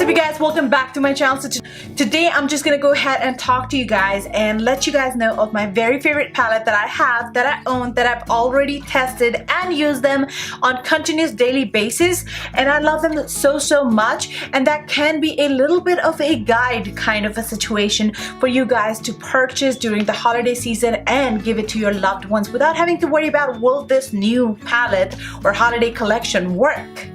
up you guys, welcome back to my channel. So today I'm just gonna go ahead and talk to you guys and let you guys know of my very favorite palette that I have, that I own, that I've already tested and used them on continuous daily basis, and I love them so much. And that can be a little bit of a guide kind of a situation for you guys to purchase during the holiday season and give it to your loved ones without having to worry about, will this new palette or holiday collection work?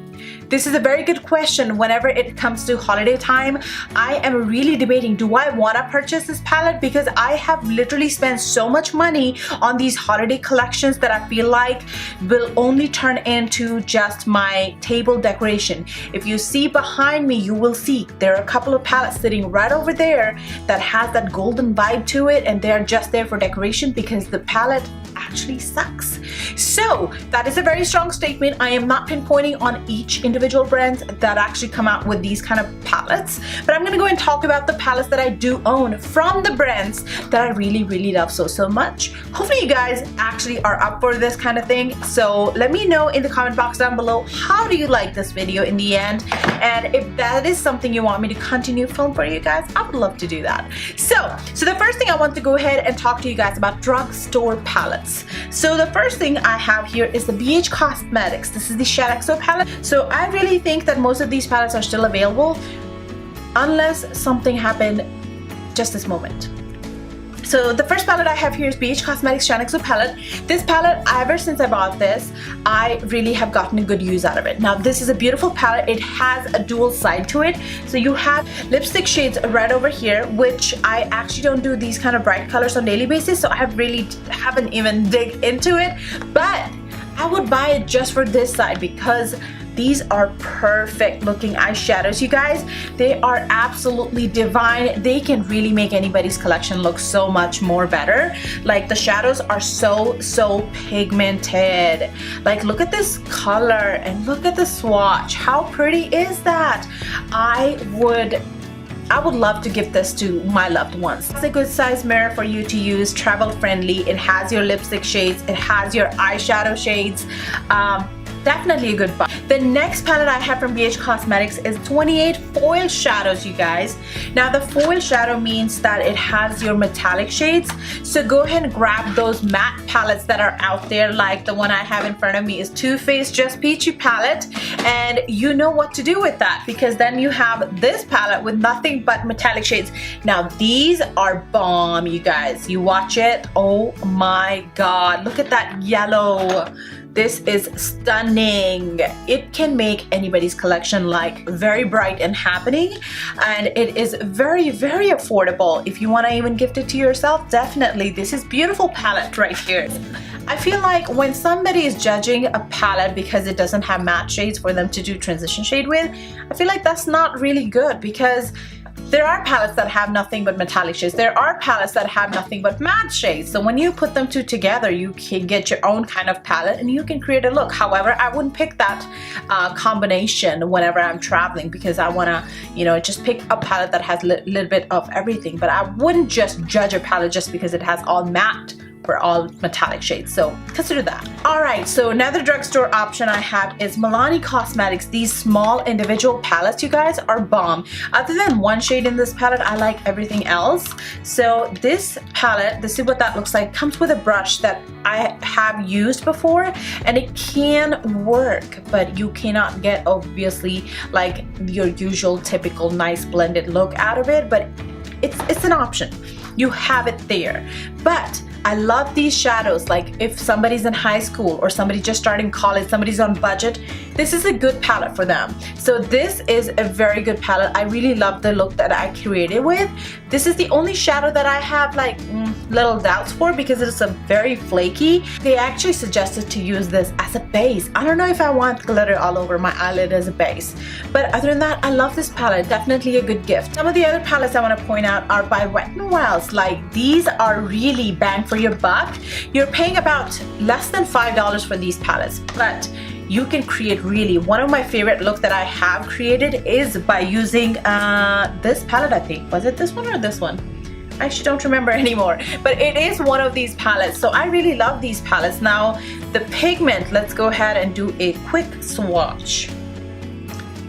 This is a very good question. Whenever it comes to holiday time, I am really debating, do I want to purchase this palette? Because I have literally spent so much money on these holiday collections that I feel like will only turn into just my table decoration. If you see behind me, you will see there are a couple of palettes sitting right over there that has that golden vibe to it, and they're just there for decoration because the palette actually sucks. So that is a very strong statement. I am not pinpointing on each individual brands that actually come out with these kind of palettes, but I'm gonna go and talk about the palettes that I do own from the brands that I really love so much. Hopefully you guys actually are up for this kind of thing. So let me know in the comment box down below, how do you like this video in the end? And if that is something you want me to continue film for you guys, I would love to do that. So the first thing I want to go ahead and talk to you guys about drugstore palettes. So the first thing I have here is the BH Cosmetics. This is the Shadexo palette. So I really think that most of these palettes are still available unless something happened just this moment. So the first palette I have here is BH Cosmetics Shadexo palette. This palette, ever since I bought this, I really have gotten a good use out of it. Now this is a beautiful palette. It has a dual side to it. So you have lipstick shades right over here, which I actually don't do these kind of bright colors on a daily basis, so I haven't even dig into it. But I would buy it just for this side because these are perfect looking eyeshadows, you guys. They are absolutely divine. They can really make anybody's collection look so much more better. Like the shadows are so pigmented. Like look at this color and look at the swatch. How pretty is that? I would love to give this to my loved ones. It's a good size mirror for you to use, travel friendly. It has your lipstick shades, it has your eyeshadow shades. Definitely a good buy. The next palette I have from BH Cosmetics is 28 foil shadows, you guys. Now the foil shadow means that it has your metallic shades. So go ahead and grab those matte palettes that are out there, like the one I have in front of me is Too Faced Just Peachy palette, and you know what to do with that, because then you have this palette with nothing but metallic shades. Now these are bomb, you guys. You watch it, oh my god, look at that yellow. This is stunning. It can make anybody's collection like very bright and happening, and it is very affordable. If you want to even gift it to yourself, definitely this is beautiful palette right here. I feel like when somebody is judging a palette because it doesn't have matte shades for them to do transition shade with, I feel like that's not really good, because there are palettes that have nothing but metallic shades. There are palettes that have nothing but matte shades. So when you put them two together, you can get your own kind of palette and you can create a look. However, I wouldn't pick that combination whenever I'm traveling, because I want to, you know, just pick a palette that has a little bit of everything. But I wouldn't just judge a palette just because it has all matte or all metallic shades, so consider that. Alright, so another drugstore option I have is Milani Cosmetics. These small individual palettes, you guys, are bomb. Other than one shade in this palette, I like everything else. So this palette, this is what that looks like. Comes with a brush that I have used before, and it can work, but you cannot get obviously like your usual typical nice blended look out of it, but it's an option. You have it there. But I love these shadows. Like if somebody's in high school or somebody just starting college, somebody's on budget, this is a good palette for them. So this is a very good palette. I really love the look that I created with. This is the only shadow that I have like little doubts for, because it's a very flaky. They actually suggested to use this as a base. I don't know if I want glitter all over my eyelid as a base, but other than that, I love this palette. Definitely a good gift. Some of the other palettes I want to point out are by Wet n Wild's. Like these are really bang for your buck. You're paying about less than $5 for these palettes, but you can create really, one of my favorite look that I have created is by using this palette. I think, was it this one or this one? I actually don't remember anymore, but it is one of these palettes. So I really love these palettes. Now the pigment, let's go ahead and do a quick swatch.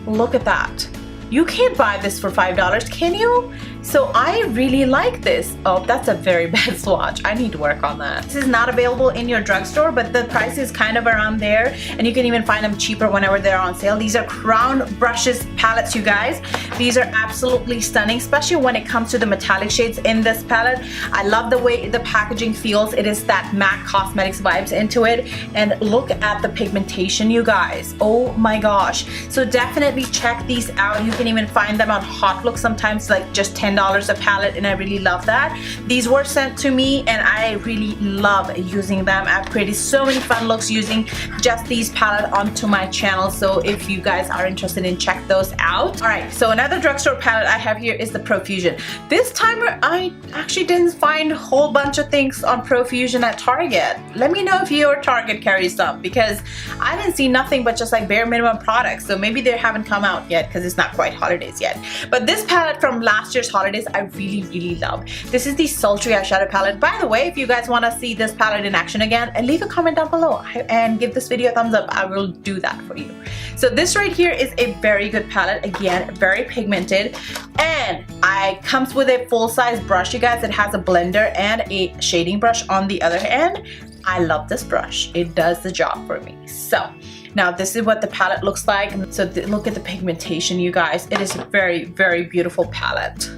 Look at that. You can't buy this for $5, can you? So I really like this. Oh, that's a very bad swatch. I need to work on that. This is not available in your drugstore, but the price is kind of around there, and you can even find them cheaper whenever they're on sale. These are Crown Brushes palettes, you guys. These are absolutely stunning, especially when it comes to the metallic shades in this palette. I love the way the packaging feels. It is that MAC Cosmetics vibes into it, and look at the pigmentation, you guys. Oh my gosh. So definitely check these out. You can even find them on Hot Look sometimes, like just $10 a palette, and I really love that. These were sent to me and I really love using them. I've created so many fun looks using just these palettes onto my channel, so if you guys are interested in check those out. Alright, so another drugstore palette I have here is the Profusion. This time I actually didn't find a whole bunch of things on Profusion at Target. Let me know if your Target carries some, because I didn't see nothing but just like bare minimum products, so maybe they haven't come out yet because it's not quite holidays yet. But this palette from last year's holidays I really love. This is the Sultry Eyeshadow palette. By the way, if you guys want to see this palette in action again, leave a comment down below and give this video a thumbs up. I will do that for you. So this right here is a very good palette. Again, very pigmented, and it comes with a full-size brush, you guys. It has a blender and a shading brush on the other end. I love this brush. It does the job for me. So now this is what the palette looks like. So look at the pigmentation, you guys. It is a very beautiful palette.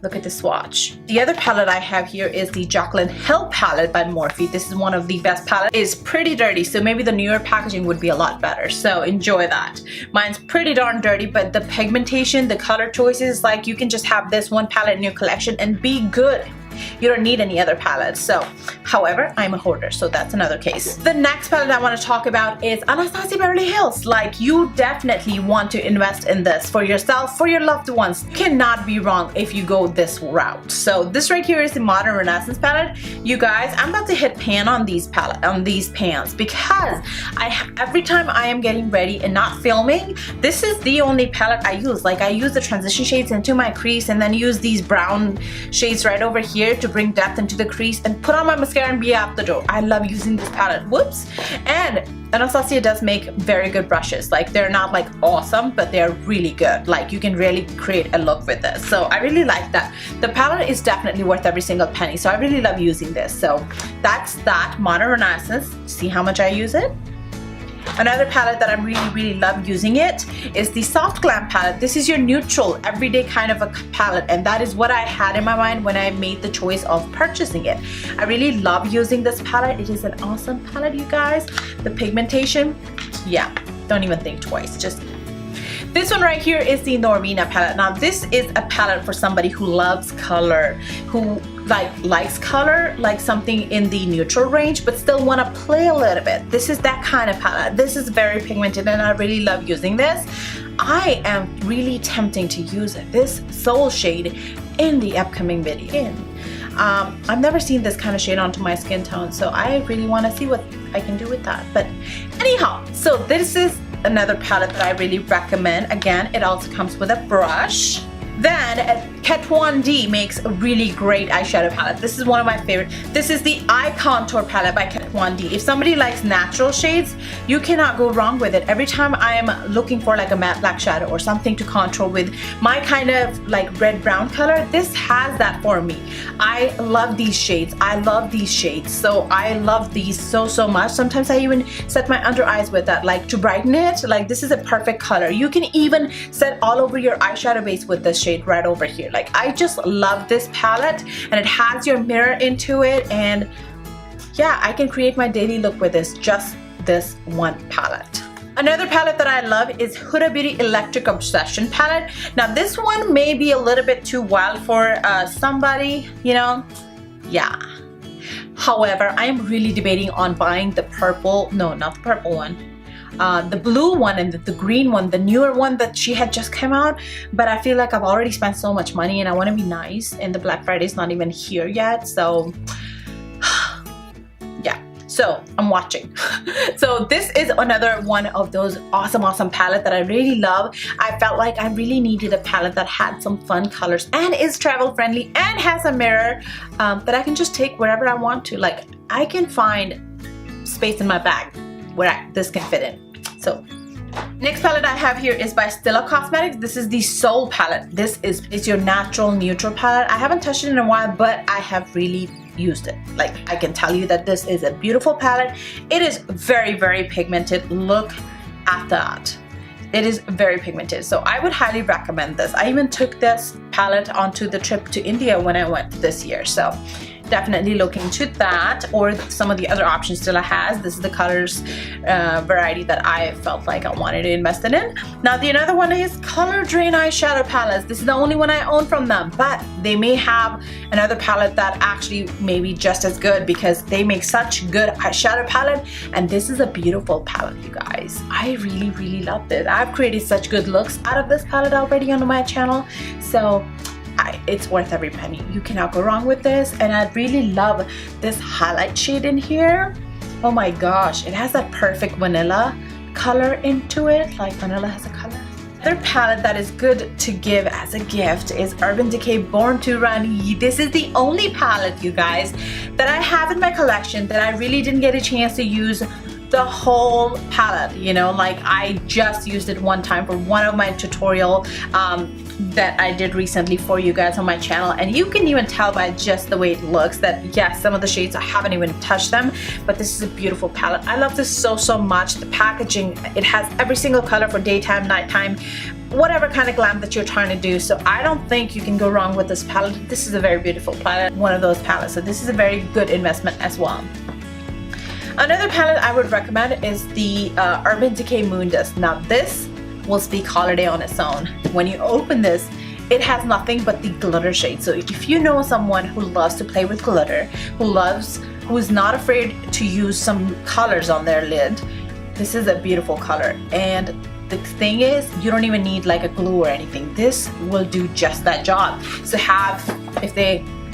Look at the swatch. The other palette I have here is the Jaclyn Hill palette by Morphe. This is one of the best palettes. It's pretty dirty, so maybe the newer packaging would be a lot better. So enjoy that. Mine's pretty darn dirty, but the pigmentation, the color choices, like you can just have this one palette in your collection and be good. You don't need any other palettes. So, however, I'm a hoarder, so that's another case. The next palette I want to talk about is Anastasia Beverly Hills. Like, you definitely want to invest in this for yourself, for your loved ones. Cannot be wrong if you go this route. So this right here is the Modern Renaissance palette. You guys, I'm about to hit pan on these pans, because every time I am getting ready and not filming, this is the only palette I use. Like, I use the transition shades into my crease and then use these brown shades right over here to bring depth into the crease and put on my mascara and be out the door. I love using this palette. Whoops. And Anastasia does make very good brushes. Like, they're not like awesome, but they're really good. Like, you can really create a look with this. So I really like that. The palette is definitely worth every single penny. So I really love using this. So that's that Modern Renaissance. See how much I use it? Another palette that I'm really love using it is the Soft Glam palette. This is your neutral, everyday kind of a palette, and that is what I had in my mind when I made the choice of purchasing it. I really love using this palette. It is an awesome palette, you guys. The pigmentation, yeah, don't even think twice. Just this one right here is the Normina palette. Now this is a palette for somebody who loves color, who likes color, like something in the neutral range, but still want to play a little bit. This is that kind of palette. This is very pigmented and I really love using this. I am really tempting to use this Soul shade in the upcoming video. I've never seen this kind of shade onto my skin tone, so I really want to see what I can do with that. But anyhow, so this is another palette that I really recommend. Again, it also comes with a brush. Then Kat Von D makes a really great eyeshadow palette. This is one of my favorite. This is the Eye Contour palette by Kat Von D. If somebody likes natural shades, you cannot go wrong with it. Every time I am looking for like a matte black shadow or something to contour with my kind of like red brown color, this has that for me. I love these shades. I love these shades. So I love these so much. Sometimes I even set my under eyes with that, like to brighten it. Like, this is a perfect color. You can even set all over your eyeshadow base with this shade right over here. Like, I just love this palette, and it has your mirror into it, and yeah, I can create my daily look with just this one palette. Another palette that I love is Huda Beauty Electric Obsession palette. Now this one may be a little bit too wild for somebody, you know, yeah. However, I am really debating on buying the purple, no, not the purple one, the blue one and the green one, the newer one that she had just come out. But I feel like I've already spent so much money and I want to be nice, and the Black Friday is not even here yet, so yeah, so I'm watching. So this is another one of those awesome palette that I really love. I felt like I really needed a palette that had some fun colors and is travel friendly and has a mirror that I can just take wherever I want to. Like, I can find space in my bag where this can fit in. So Next palette I have here is by Stila Cosmetics. This is the Soul palette. This is your natural neutral palette. I haven't touched it in a while, but I have really used it. Like, I can tell you that this is a beautiful palette. It is very, very pigmented. Look at that. It is very pigmented, so I would highly recommend this. I even took this palette onto the trip to India when I went this year, so definitely look into that, or some of the other options Stila has. This is the colors variety that I felt like I wanted to invest in. Now the another one is Color Drain eyeshadow palettes. This is the only one I own from them, but they may have another palette that actually may be just as good, because they make such good eyeshadow palette, and this is a beautiful palette, you guys. I really, really love this. I've created such good looks out of this palette already on my channel, so it's worth every penny. You cannot go wrong with this, and I really love this highlight shade in here. Oh my gosh, it has that perfect vanilla color into it, like vanilla has a color. Another palette that is good to give as a gift is Urban Decay Born to Run. This is the only palette, you guys, that I have in my collection that I really didn't get a chance to use the whole palette, you know, like I just used it one time for one of my tutorial that I did recently for you guys on my channel, and you can even tell by just the way it looks that yes, some of the shades I haven't even touched them, but this is a beautiful palette. I love this so much. The packaging, it has every single color for daytime, nighttime, whatever kind of glam that you're trying to do, so I don't think you can go wrong with this palette. This is a very beautiful palette, one of those palettes, so this is a very good investment as well. Another palette I would recommend is the Urban Decay Moon Dust. Now this will speak holiday on its own. When you open this, it has nothing but the glitter shade. So if you know someone who loves to play with glitter, who is not afraid to use some colors on their lid, this is a beautiful color. And the thing is, you don't even need like a glue or anything. This will do just that job. So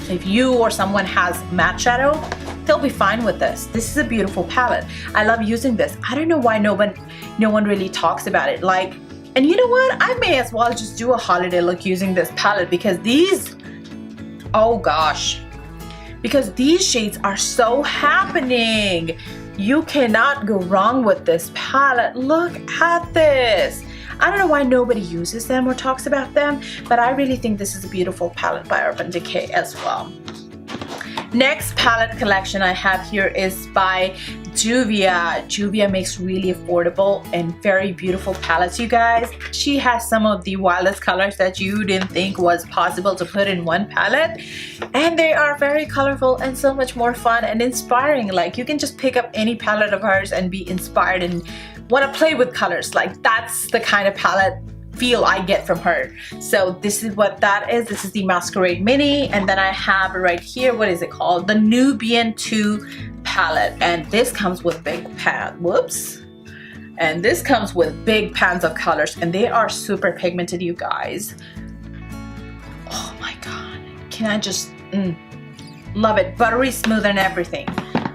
if you or someone has matte shadow, they'll be fine with this. This is a beautiful palette. I love using this. I don't know why no one really talks about it. Like, and you know what? I may as well just do a holiday look using this palette, because these, oh gosh, because these shades are so happening. You cannot go wrong with this palette. Look at this. I don't know why nobody uses them or talks about them, but I really think this is a beautiful palette by Urban Decay as well. Next palette collection I have here is by Juvia. Juvia makes really affordable and very beautiful palettes, you guys. She has some of the wildest colors that you didn't think was possible to put in one palette, and they are very colorful and so much more fun and inspiring. Like, you can just pick up any palette of hers and be inspired and want to play with colors. Like, that's the kind of palette feel I get from her. So this is what that is. This is the Masquerade Mini, and then I have right here, what is it called? The Nubian 2 palette, and this comes with big and this comes with big pans of colors, and they are super pigmented, you guys. Oh my god, can I just love it. Buttery smooth and everything.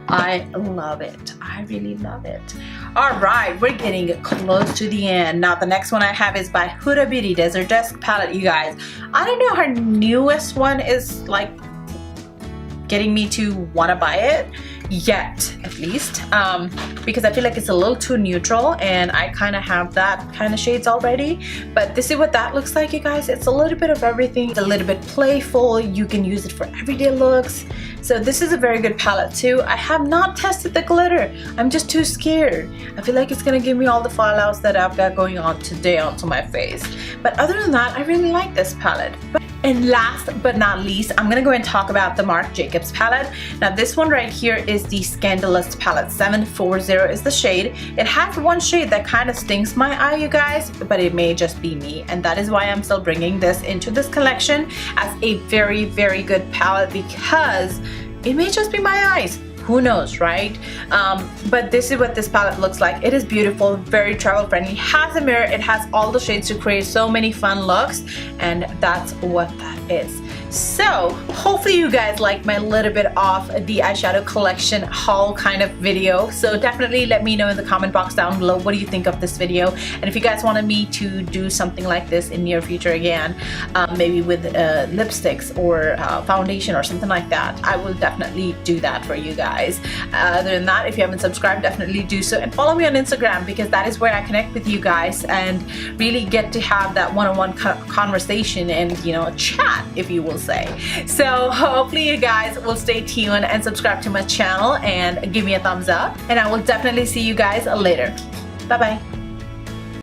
I love it. I really love it. All right, we're getting close to the end. Now the next one I have is by Huda Beauty Desert Dusk palette, you guys. I don't know, her newest one is like getting me to want to buy it yet, at least, because I feel like it's a little too neutral, and I kind of have that kind of shades already. But this is what that looks like, you guys. It's a little bit of everything. It's a little bit playful. You can use it for everyday looks. So this is a very good palette too. I have not tested the glitter. I'm just too scared. I feel like it's gonna give me all the fallouts that I've got going on today onto my face. But other than that, I really like this palette. And last but not least, I'm gonna go and talk about the Marc Jacobs palette. Now this one right here is the Scandalous palette. 740 is the shade. It has one shade that kind of stings my eye, you guys, but it may just be me, and that is why I'm still bringing this into this collection as a very, very good palette, because it may just be my eyes. Who knows, right? But this is what this palette looks like. It is beautiful, very travel friendly, has a mirror, it has all the shades to create so many fun looks, and that's what that is. So hopefully you guys like my little bit of the eyeshadow collection haul kind of video. So definitely let me know in the comment box down below what do you think of this video, and if you guys wanted me to do something like this in near future again, maybe with lipsticks or foundation or something like that, I will definitely do that for you guys. Other than that, if you haven't subscribed, definitely do so, and follow me on Instagram, because that is where I connect with you guys and really get to have that one-on-one conversation and, you know, chat, if you will say. So hopefully you guys will stay tuned and subscribe to my channel and give me a thumbs up, and I will definitely see you guys later. Bye bye.